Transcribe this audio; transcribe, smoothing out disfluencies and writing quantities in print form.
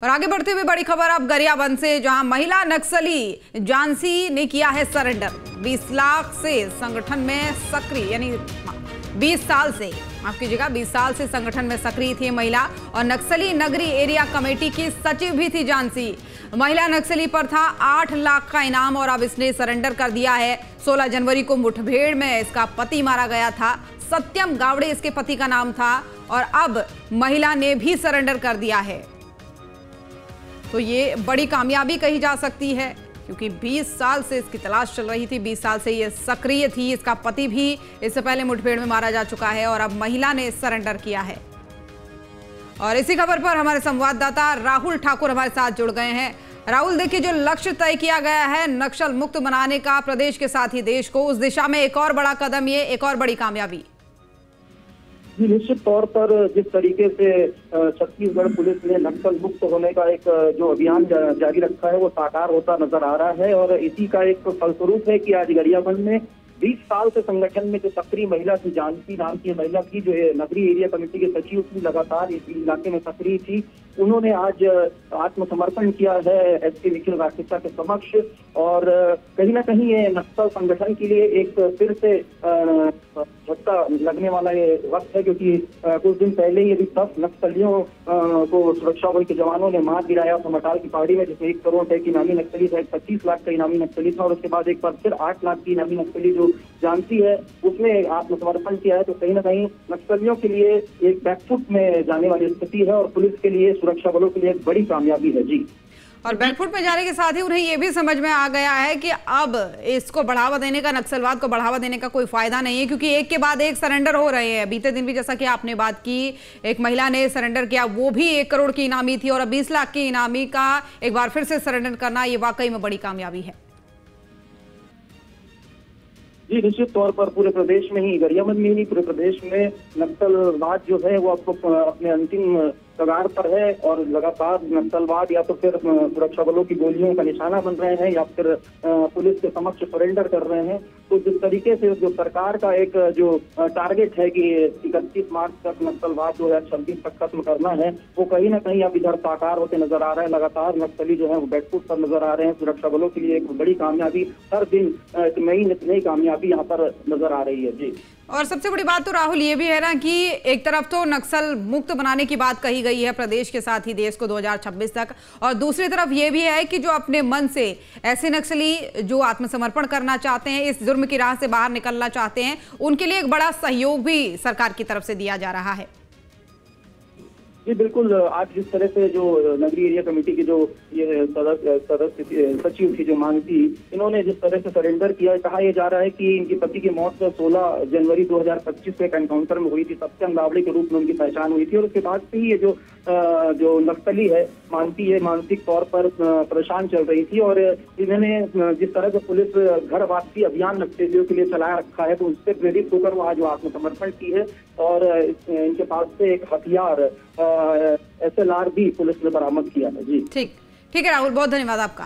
और आगे बढ़ते हुए बड़ी खबर अब गरियाबंद से, जहां महिला नक्सली झांसी ने किया है सरेंडर। 20 लाख से संगठन में सक्रिय, यानी 20 साल से, माफ कीजिएगा, 20 साल से संगठन में सक्रिय थी महिला और नक्सली नगरी एरिया कमेटी की सचिव भी थी झांसी। महिला नक्सली पर था 8 लाख का इनाम और अब इसने सरेंडर कर दिया है। 16 जनवरी को मुठभेड़ में इसका पति मारा गया था। सत्यम गावड़े इसके पति का नाम था और अब महिला ने भी सरेंडर कर दिया है। तो ये बड़ी कामयाबी कही जा सकती है, क्योंकि 20 साल से इसकी तलाश चल रही थी, 20 साल से ये सक्रिय थी। इसका पति भी इससे पहले मुठभेड़ में मारा जा चुका है और अब महिला ने सरेंडर किया है। और इसी खबर पर हमारे संवाददाता राहुल ठाकुर हमारे साथ जुड़ गए हैं। राहुल, देखिए, जो लक्ष्य तय किया गया है नक्सल मुक्त बनाने का प्रदेश के साथ ही देश को, उस दिशा में एक और बड़ा कदम, ये एक और बड़ी कामयाबी। जी, निश्चित तौर पर जिस तरीके से छत्तीसगढ़ पुलिस ने नक्सल मुक्त होने का एक जो अभियान जारी रखा है वो साकार होता नजर आ रहा है और इसी का एक फलस्वरूप है कि आज गरियाबंद में 20 साल से संगठन में जो सक्रिय महिला थी, झांसी नाम की महिला थी, जो नगरीय एरिया कमेटी के सचिव थी, लगातार इस इलाके में सक्रिय थी, उन्होंने आज आत्मसमर्पण किया है एसपी निखिल राकेशा के समक्ष। और कहीं ना कहीं ये नक्सल संगठन के लिए एक फिर से झटका लगने वाला ये वक्त है, क्योंकि कुछ दिन पहले ही अभी 10 नक्सलियों को सुरक्षा बल के जवानों ने मार गिराया था मटाल की पहाड़ी में, जिसमें 1 करोड़ रुपए की इनामी नक्सली था, 25 लाख का इनामी नक्सली था और उसके बाद एक बार फिर 8 लाख की इनामी नक्सली जो झांसी है उसने आत्मसमर्पण किया है। तो कहीं ना कहीं नक्सलियों के लिए एक बैकफुट में जाने वाली स्थिति है और पुलिस के लिए, सुरक्षा बलों के लिए एक बड़ी कामयाबी है। जी, और बैकफुट में जाने के साथ ही उन्हें यह भी समझ में आ गया है कि अब इसको बढ़ावा देने का, नक्सलवाद को बढ़ावा देने का कोई फायदा नहीं है, क्योंकि एक के बाद एक सरेंडर हो रहे हैं। बीते दिन भी जैसा कि आपने बात की, एक महिला ने सरेंडर किया, वो भी 1 करोड़ की इनामी थी और अब 20 लाख की इनामी का एक बार फिर से सरेंडर करना, ये वाकई में बड़ी कामयाबी है। जी, निश्चित तौर पर पूरे प्रदेश में ही, गरियाबंद में ही पूरे प्रदेश में नक्सलवाद जो है वो आपको अपने अंतिम कगार पर है और लगातार नक्सलवाद या तो फिर सुरक्षा बलों की गोलियों का निशाना बन रहे हैं या फिर पुलिस के समक्ष सरेंडर कर रहे हैं। तो जिस तरीके से जो सरकार का एक जो टारगेट है कि 31 मार्च तक नक्सलवाद 2026 तक खत्म करना है, वो कहीं ना कहीं अब इधर साकार होते नजर आ रहा है। लगातार नक्सली जो है वो बैकफुट पर नजर आ रहे हैं। सुरक्षा बलों के लिए एक बड़ी कामयाबी, हर दिन नई कामयाबी यहाँ पर नजर आ रही है। जी, और सबसे बड़ी बात तो राहुल ये भी है ना कि एक तरफ तो नक्सल मुक्त बनाने की बात कही गई है प्रदेश के साथ ही देश को 2026 तक, और दूसरी तरफ ये भी है कि जो अपने मन से ऐसे नक्सली जो आत्मसमर्पण करना चाहते हैं, इस जुर्म की राह से बाहर निकलना चाहते हैं, उनके लिए एक बड़ा सहयोग भी सरकार की तरफ से दिया जा रहा है। जी बिल्कुल, आज जिस तरह से जो नगरीय एरिया कमेटी की जो ये सदस्य सचिव थी जो मानसी, इन्होंने जिस तरह से सरेंडर किया, कहा यह जा रहा है कि इनके पति की मौत 16 जनवरी 2025 को एक एनकाउंटर में हुई थी। सत्यम गावड़े के रूप में उनकी पहचान हुई थी और उसके बाद से ही ये जो नक्सली है मानसी, ये मानसिक तौर पर परेशान चल रही थी और इन्होंने जिस तरह से पुलिस घर वापसी अभियान नक्सलियों के लिए चलाया रखा है, तो उससे प्रेरित होकर वो आज आत्मसमर्पण की है और इनके पास से एक हथियार SLR भी पुलिस ने बरामद किया है। जी, ठीक है राहुल, बहुत धन्यवाद आपका।